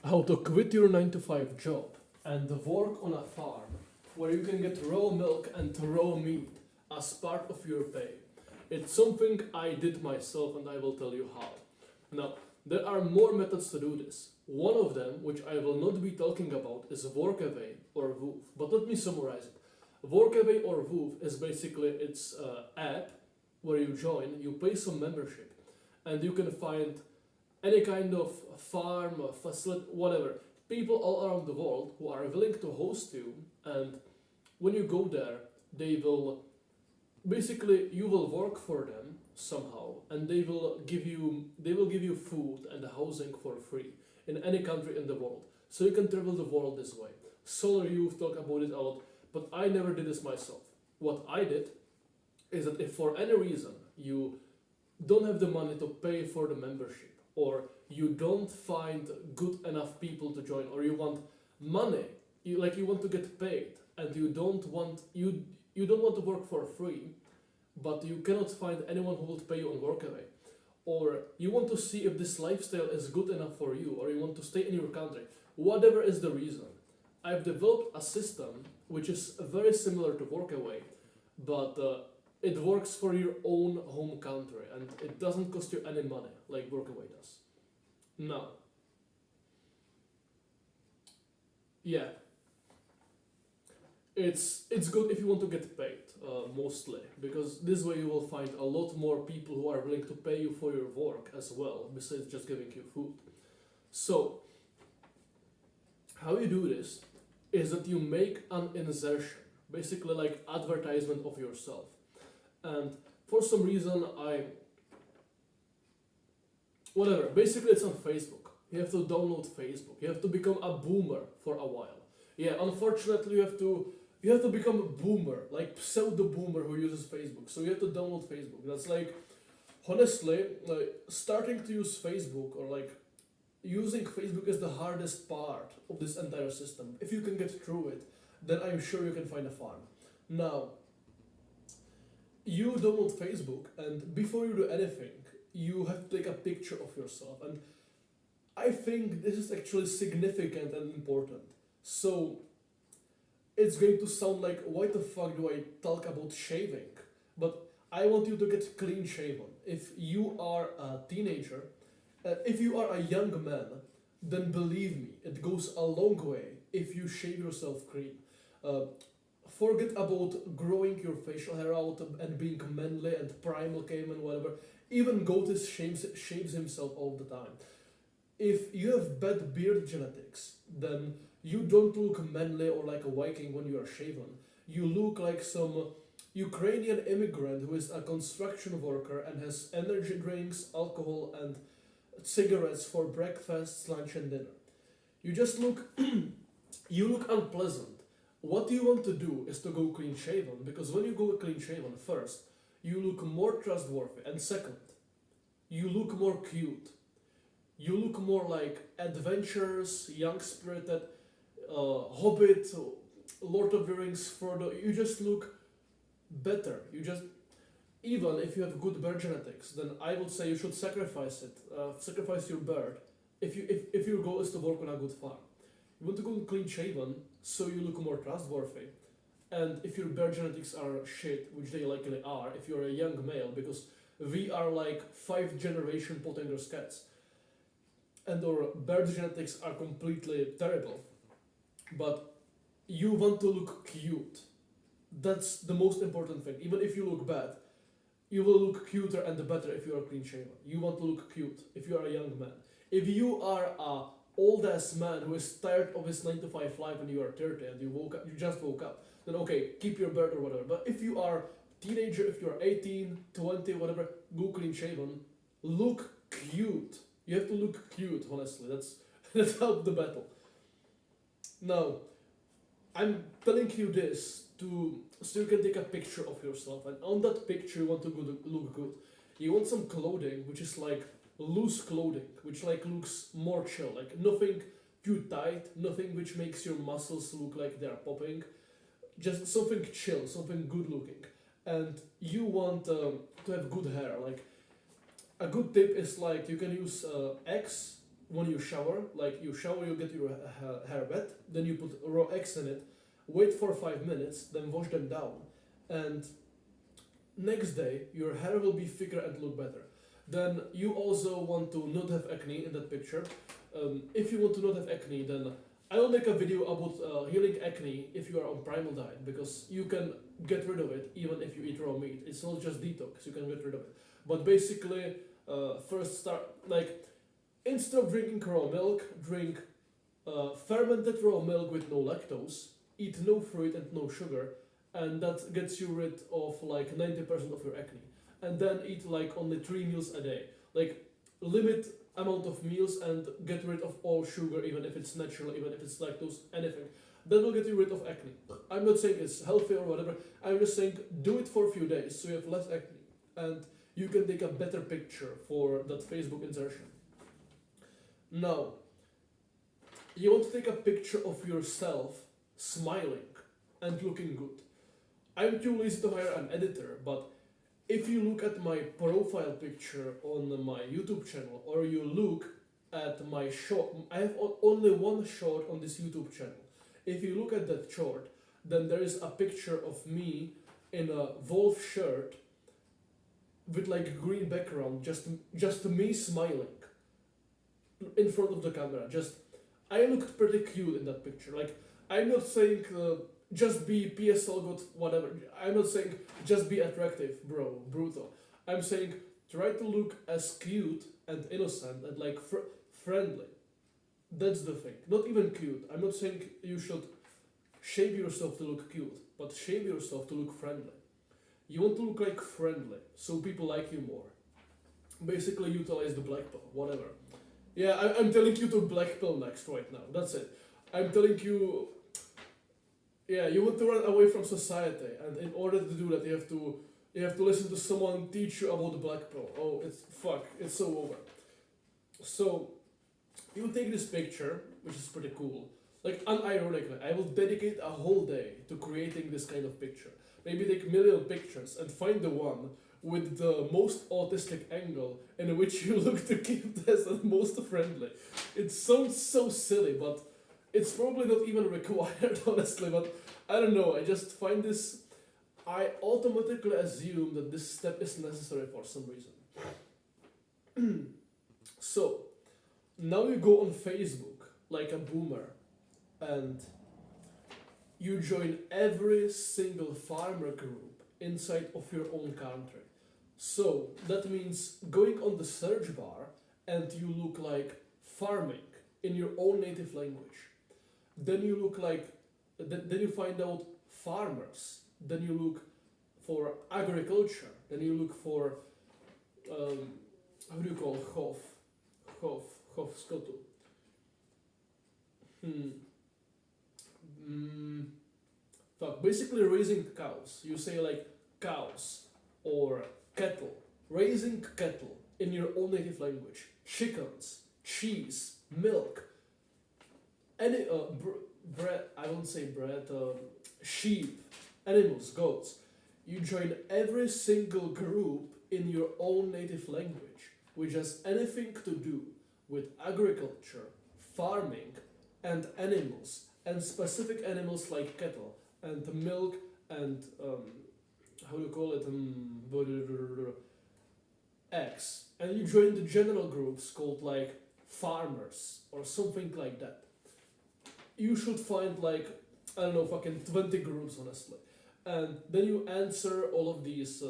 How to quit your 9 to 5 job and work on a farm where you can get raw milk and raw meat as part of your pay. It's something I did myself and I will tell you how. Now, there are more methods to do this. One of them, which I will not be talking about, is workaway or woof. But let me summarize it. Workaway or woof is basically it's an app where you join, you pay some membership, and you can find any kind of farm, facility, whatever, people all around the world who are willing to host you. And when you go there, they will basically you will work for them somehow, and they will give you food and housing for free in any country in the world. So you can travel the world this way. Solar youth talk about it a lot, but I never did this myself. What I did is that if for any reason you don't have the money to pay for the membership, or you don't find good enough people to join, or you want money, you want to get paid, and you don't want to work for free, but you cannot find anyone who will pay you on workaway, or you want to see if this lifestyle is good enough for you, or you want to stay in your country, whatever is the reason, I've developed a system which is very similar to workaway, but it works for your own home country and it doesn't cost you any money like workaway does. Now, yeah, it's good if you want to get paid, mostly, because this way you will find a lot more people who are willing to pay you for your work as well, besides just giving you food. So, how you do this is that you make an insertion, basically like advertisement of yourself. And for some reason, whatever, basically it's on Facebook. You have to download Facebook. You have to become a boomer for a while. Yeah, unfortunately, you have to become a boomer, like pseudo boomer who uses Facebook. So you have to download Facebook. That's like, honestly, like starting to use Facebook, or like using Facebook is the hardest part of this entire system. If you can get through it, then I'm sure you can find a farm. Now, you download Facebook, and before you do anything, you have to take a picture of yourself. And I think this is actually significant and important. So, it's going to sound like, why the fuck do I talk about shaving? But I want you to get clean shaven. If you are a teenager, if you are a young man, then believe me, it goes a long way if you shave yourself clean. Uh, Forget about growing your facial hair out and being manly and primal caveman, whatever. Even Goatis shaves himself all the time. If you have bad beard genetics, then you don't look manly or like a Viking when you are shaven. You look like some Ukrainian immigrant who is a construction worker and has energy drinks, alcohol, and cigarettes for breakfast, lunch, and dinner. You just look, you look unpleasant. What you want to do is to go clean shaven, because when you go clean shaven, first, you look more trustworthy, and second, you look more cute. You look more like adventurous, young spirited, Hobbit, Lord of the Rings, Frodo. You just look better. Even if you have good bird genetics, then I would say you should sacrifice it. Sacrifice your bird if your goal is to work on a good farm. You want to go clean shaven so you look more trustworthy. And if your bird genetics are shit, which they likely are, if you're a young male, because we are like 5th-generation Pottinger's cats, and our bird genetics are completely terrible, but you want to look cute. That's the most important thing. Even if you look bad, you will look cuter and better if you are clean shaven. You want to look cute if you are a young man. If you are a old ass man who is tired of his 9 to 5 life and you are 30 and you just woke up, then okay, keep your beard or whatever. But if you are teenager, if you are 18, 20, whatever, go clean shaven, look cute. You have to look cute, honestly. That's half the battle. Now, I'm telling you this so you can take a picture of yourself, and on that picture you want to look good. You want some clothing which is like loose clothing, which like looks more chill, like nothing too tight, nothing which makes your muscles look like they are popping. Just something chill, something good looking, and you want to have good hair. Like a good tip is like you can use X when you shower, like you shower, you get your hair wet, then you put raw eggs in it, wait for 5 minutes, then wash them down, and next day your hair will be thicker and look better. Then you also want to not have acne in that picture. If you want to not have acne, then I will make a video about healing acne if you are on primal diet, because you can get rid of it even if you eat raw meat. It's not just detox, you can get rid of it. But basically, first start, like, instead of drinking raw milk, drink fermented raw milk with no lactose, eat no fruit and no sugar, and that gets you rid of like 90% of your acne. And then eat like only 3 meals a day. Like, limit amount of meals and get rid of all sugar, even if it's natural, even if it's lactose, anything. That will get you rid of acne. I'm not saying it's healthy or whatever, I'm just saying do it for a few days so you have less acne and you can take a better picture for that Facebook insertion. Now, you want to take a picture of yourself smiling and looking good. I'm too lazy to hire an editor, but if you look at my profile picture on my YouTube channel, or you look at my short, I have only one short on this YouTube channel. If you look at that short, then there is a picture of me in a wolf shirt with like a green background, just me smiling in front of the camera. Just, I looked pretty cute in that picture. Like, I'm not saying just be PSL good, whatever. I'm not saying just be attractive, bro, brutal. I'm saying try to look as cute and innocent and like friendly. That's the thing. Not even cute. I'm not saying you should shape yourself to look cute, but shape yourself to look friendly. You want to look like friendly, so people like you more. Basically utilize the black pill, whatever. Yeah, I'm telling you to black pill next right now. That's it. I'm telling you. Yeah, you want to run away from society, and in order to do that, you have to listen to someone teach you about the black pill. Oh, it's so over. So, you take this picture, which is pretty cool. Like, unironically, I will dedicate a whole day to creating this kind of picture. Maybe take a million pictures and find the one with the most autistic angle in which you look the cutest and most friendly. It sounds so silly, but it's probably not even required, honestly, but I don't know, I just find this, I automatically assume that this step is necessary for some reason. So, now you go on Facebook, like a boomer, and you join every single farmer group inside of your own country. So, that means going on the search bar and you look like farming in your own native language. Then you look like, then you find out farmers, then you look for agriculture, then you look for, how do you call hof skotu? Basically raising cows. You say like cows or cattle. Raising cattle in your own native language. Chickens, cheese, milk. Any bread, I won't say bread, sheep, animals, goats. You join every single group in your own native language, which has anything to do with agriculture, farming, and animals, and specific animals like cattle, and milk, and how do you call it, eggs. And you join the general groups called like farmers, or something like that. You should find like, I don't know, fucking 20 groups, honestly. And then you answer all of these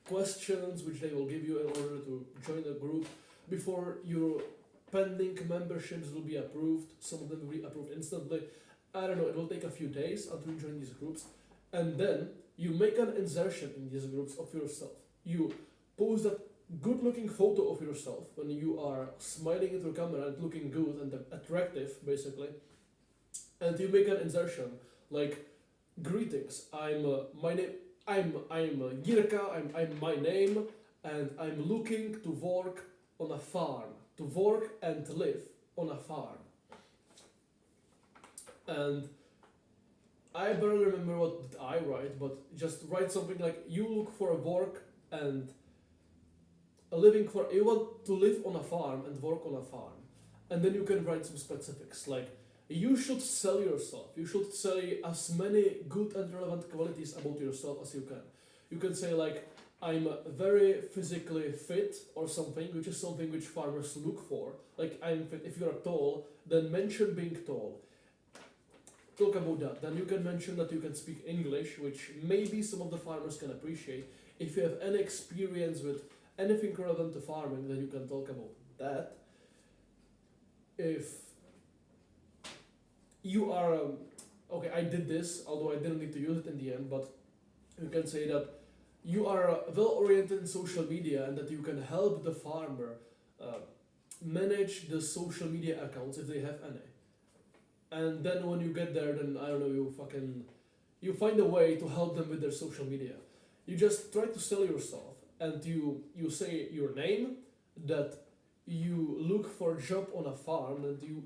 questions which they will give you in order to join a group before your pending memberships will be approved. Some of them will be approved instantly. I don't know, it will take a few days until you join these groups. And then you make an insertion in these groups of yourself. You post a good looking photo of yourself when you are smiling into the camera and looking good and attractive, basically. And you make an insertion like, greetings, I'm Jirka, I'm my name, and I'm looking to work on a farm, to work and live on a farm. And I barely remember what did I write, but just write something like, you look for a work and a living for, you want to live on a farm and work on a farm. and then you can write some specifics like you should sell yourself. You should say as many good and relevant qualities about yourself as you can. You can say like I'm very physically fit or something, which is something which farmers look for. Like I'm fit. If you are tall, then mention being tall. Talk about that. Then you can mention that you can speak English, which maybe some of the farmers can appreciate. If you have any experience with anything relevant to farming, then you can talk about that. If you are okay, I did this, although I didn't need to use it in the end, but you can say that you are well oriented in social media and that you can help the farmer uh, manage the social media accounts if they have any. And then when you get there, then I don't know, you find a way to help them with their social media. You just try to sell yourself, and you say your name, that you look for a job on a farm,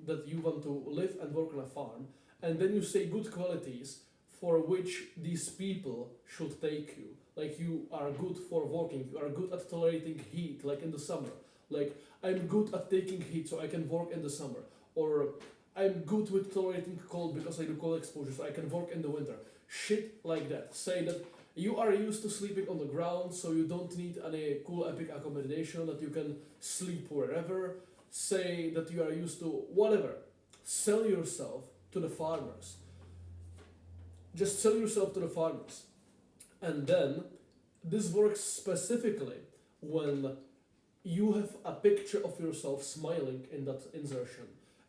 that you want to live and work on a farm, and then you say good qualities for which these people should take you. Like you are good for working, you are good at tolerating heat, like in the summer. Like I'm good at taking heat, so I can work in the summer. Or I'm good with tolerating cold because I do cold exposure, so I can work in the winter. Shit like that. Say that you are used to sleeping on the ground, so you don't need any cool epic accommodation, that you can sleep wherever. Say that you are used to whatever. Sell yourself to the farmers. Just sell yourself to the farmers. And then this works specifically when you have a picture of yourself smiling in that insertion.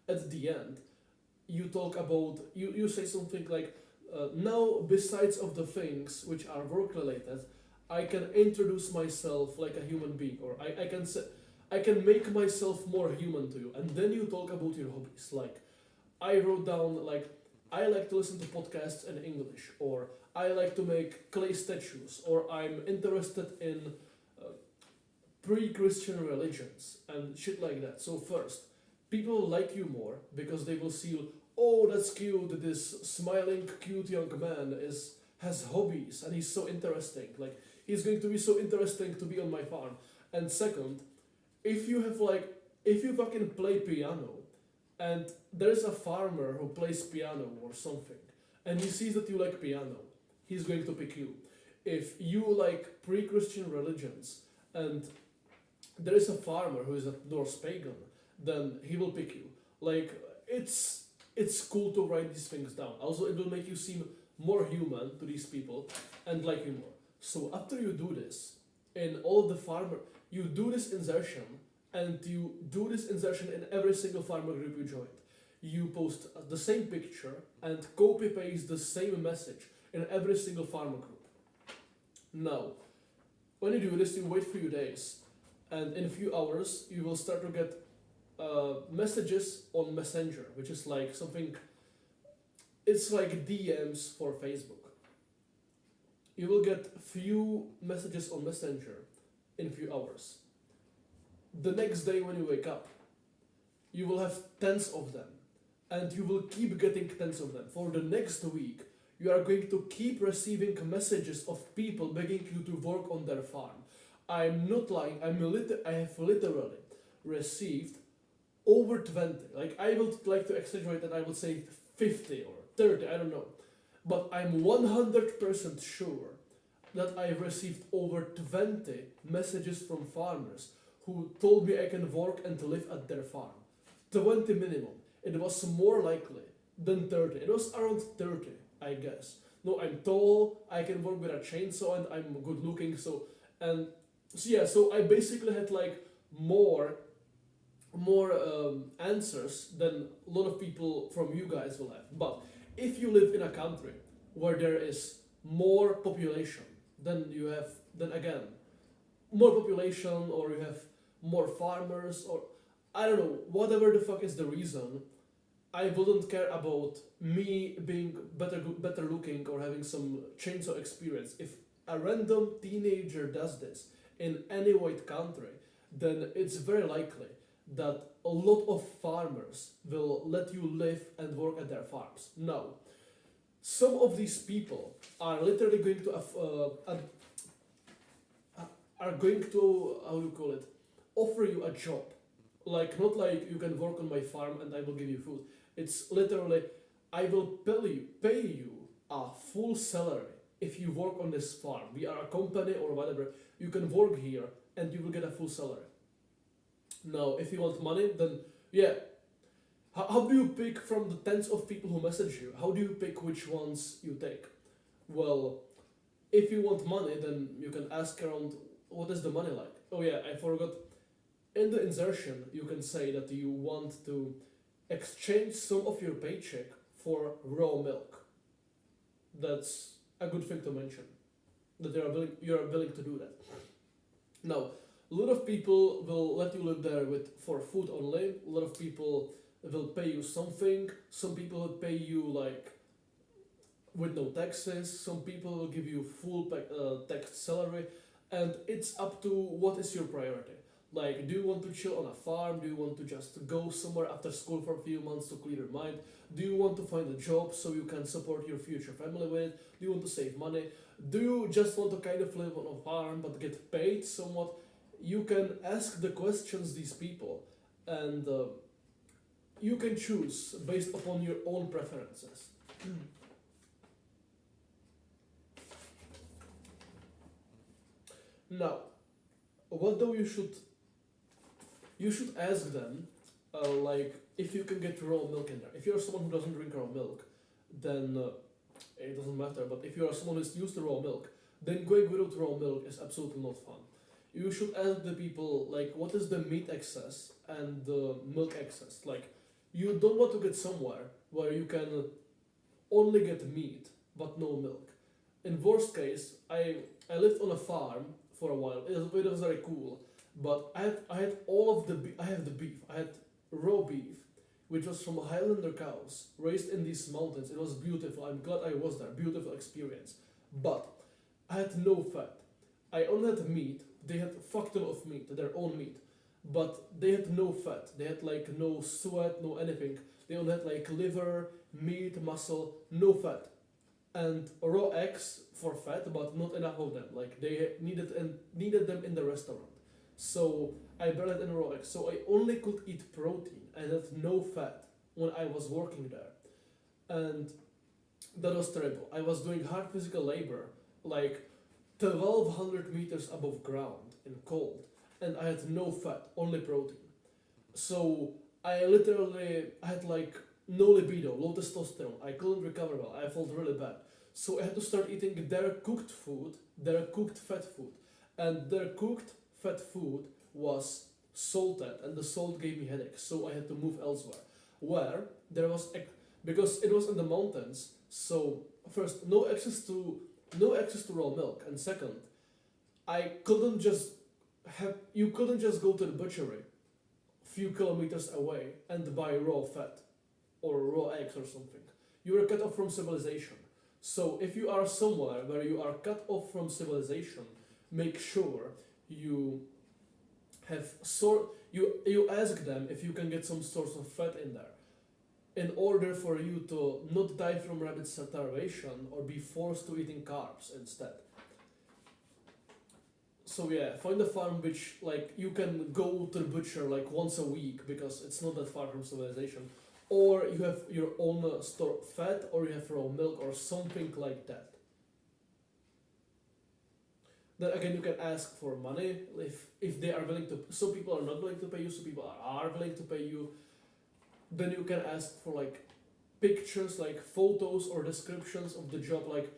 At the end, you talk about, you say something like, now besides of the things which are work related, I can introduce myself like a human being, or I can say, I can make myself more human to you. And then you talk about your hobbies. Like I wrote down like I like to listen to podcasts in English, or I like to make clay statues, or I'm interested in pre-Christian religions and shit like that. So first, people like you more because they will see, oh, that's cute. This smiling, cute young man has hobbies and he's so interesting. Like he's going to be so interesting to be on my farm. And second, if you have like, if you fucking play piano, and there's a farmer who plays piano or something, and he sees that you like piano, he's going to pick you. If you like pre-Christian religions, and there is a farmer who is a Norse pagan, then he will pick you. Like it's cool to write these things down. Also, it will make you seem more human to these people and like you more. So after you do this, in all the farmer, you do this insertion, and you do this insertion in every single farmer group you joined. You post the same picture and copy paste the same message in every single farmer group. Now, when you do this, you wait a few days, and in a few hours, you will start to get messages on Messenger, which is like something, it's like DMs for Facebook. You will get few messages on Messenger in a few hours. The next day when you wake up, you will have tens of them, and you will keep getting tens of them. For the next week, you are going to keep receiving messages of people begging you to work on their farm. I'm not lying, I have literally received over 20. Like I would like to exaggerate and I would say 50 or 30, I don't know. But I'm 100% sure that I've received over 20 messages from farmers who told me I can work and live at their farm. 20 minimum. It was more likely than 30. It was around 30, I guess. No, I'm tall, I can work with a chainsaw, and I'm good looking, so I basically had like more answers than a lot of people from you guys will have. But if you live in a country where there is more population, then you have, then again, more population, or you have more farmers, or I don't know, whatever the fuck is the reason, I wouldn't care about me being better looking or having some chainsaw experience. If a random teenager does this in any white country, then it's very likely that a lot of farmers will let you live and work at their farms. Now, some of these people are literally going to how do you call it, offer you a job Like not like you can work on my farm and I will give you food. It's literally I will pay you a full salary if you work on this farm. We are a company or whatever. You can work here and you will get a full salary. Now, if you want money, then yeah. How do you pick from the tens of people who message you? How do you pick which ones you take? Well, if you want money, then you can ask around what is the money like. Oh yeah, I forgot. In the insertion, you can say that you want to exchange some of your paycheck for raw milk. That's a good thing to mention. That you are willing to do that. Now, a lot of people will let you live there with for food only. A lot of people will pay you something. Some people will pay you like with no taxes. Some people will give you full taxed salary, and it's up to what is your priority. Like, do you want to chill on a farm? Do you want to just go somewhere after school for a few months to clear your mind? Do you want to find a job so you can support your future family with it? Do you want to save money? Do you just want to kind of live on a farm but get paid somewhat? You can ask the questions these people, and you can choose based upon your own preferences. Now, what do you should ask them, like if you can get raw milk in there. If you're someone who doesn't drink raw milk, then it doesn't matter. But if you are someone who's used to raw milk, then going without raw milk is absolutely not fun. You should ask the people like what is the meat excess and the milk excess. Like you don't want to get somewhere where you can only get meat but no milk. In worst case, I lived on a farm for a while. It was very cool, but I had all of the I have the beef. I had raw beef, which was from Highlander cows raised in these mountains. It was beautiful. I'm glad I was there. Beautiful experience, but I had no fat. I only had meat. They had fuck ton of meat, their own meat, but they had no fat. They had like no sweat, no anything. They only had like liver, meat, muscle, no fat, and raw eggs for fat, but not enough of them. Like they needed them in the restaurant. So I buried in raw eggs. So I only could eat protein and had no fat when I was working there, and that was terrible. I was doing hard physical labor, like 1200 meters above ground in cold, and I had no fat, only protein. So I had like no libido, low testosterone. I couldn't recover well. I felt really bad. So I had to start eating their cooked food, their cooked fat food, and their cooked fat food was salted, and the salt gave me headaches. So I had to move elsewhere, where there was because it was in the mountains. So first, no access to raw milk, and second, I couldn't just you couldn't just go to the butchery few kilometers away and buy raw fat or raw eggs or something. You are cut off from civilization. So if you are somewhere where you are cut off from civilization, make sure you you ask them if you can get some source of fat in there in order for you to not die from rapid starvation or be forced to eating carbs instead. So yeah, find a farm which like you can go to the butcher like once a week because it's not that far from civilization, or you have your own store fat, or you have raw milk or something like that. Then again, you can ask for money if they are willing to. Some people are not willing to pay you. Some people are willing to pay you. Then you can ask for like pictures, like photos or descriptions of the job. Like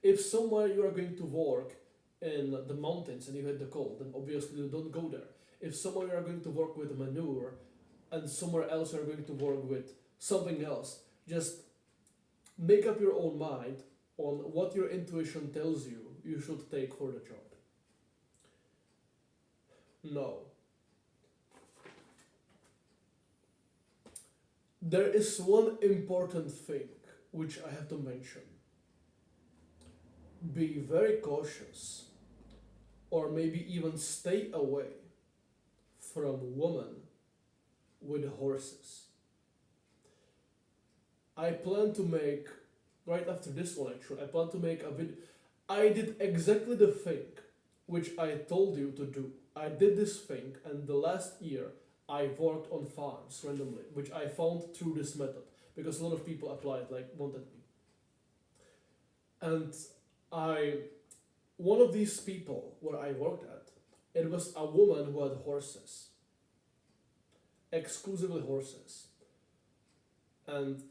if somewhere you are going to work in the mountains and you hit the cold, then obviously you don't go there. If somewhere you are going to work with manure and somewhere else you are going to work with something else, just make up your own mind on what your intuition tells you should take for the job. No. There is one important thing which I have to mention. Be very cautious, or maybe even stay away from women with horses. I plan to make, right after this one actually, I plan to make a video. I did exactly the thing which I told you to do. I did this thing, and the last year I worked on farms randomly, which I found through this method because a lot of people applied, like wanted me. And I, one of these people where I worked at, it was a woman who had horses, exclusively horses. And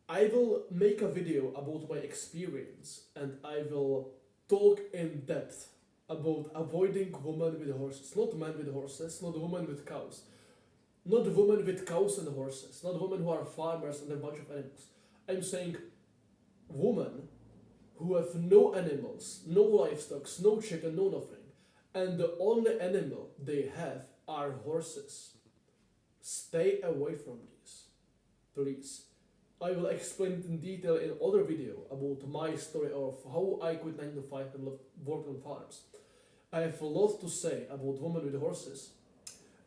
I will make a video about my experience and I will talk in depth about avoiding women with horses, not men with horses, not women with cows, not women with cows and horses, not women who are farmers and a bunch of animals. I'm saying women who have no animals, no livestock, no chicken, no nothing, and the only animal they have are horses. Stay away from these, please. I will explain it in detail in other video about my story of how I quit 9 to 5 and work on farms. I have a lot to say about women with horses,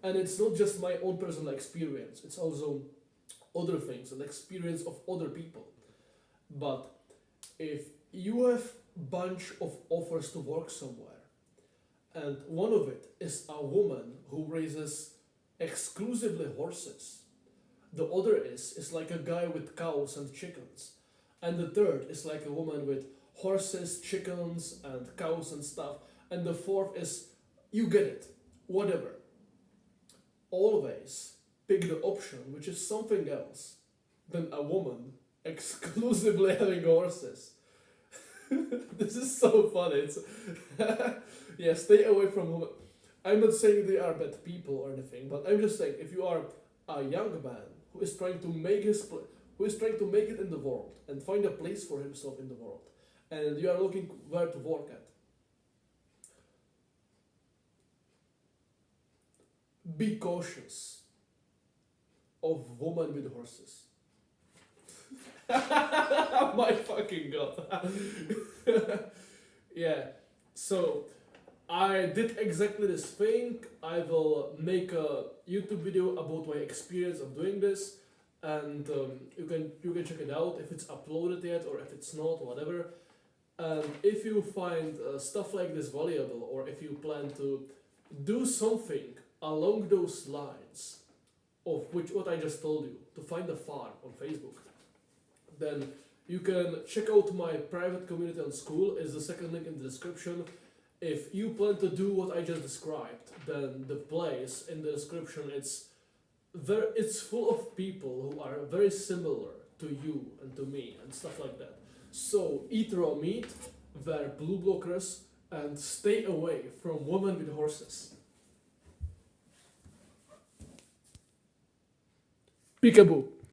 and it's not just my own personal experience, it's also other things and experience of other people. But if you have bunch of offers to work somewhere, and one of it is a woman who raises exclusively horses, the other is like a guy with cows and chickens, and the third is like a woman with horses, chickens, and cows and stuff, and the fourth is, you get it, whatever. Always pick the option which is something else than a woman exclusively having horses. This is so funny. It's yeah, stay away from women. I'm not saying they are bad people or anything, but I'm just saying if you are a young man who is trying to make who is trying to make it in the world and find a place for himself in the world, and you are looking where to work at, be cautious of women with horses. My fucking god. Yeah, so I did exactly this thing. I will make a YouTube video about my experience of doing this, and you can check it out if it's uploaded yet or if it's not, whatever. And if you find stuff like this valuable, or if you plan to do something along those lines of which what I just told you, to find a farm on Facebook, then you can check out my private community on school. Is the second link in the description. If you plan to do what I just described, then the place in the description, it's full of people who are very similar to you and to me and stuff like that. So eat raw meat, wear blue blockers, and stay away from women with horses. Peekaboo.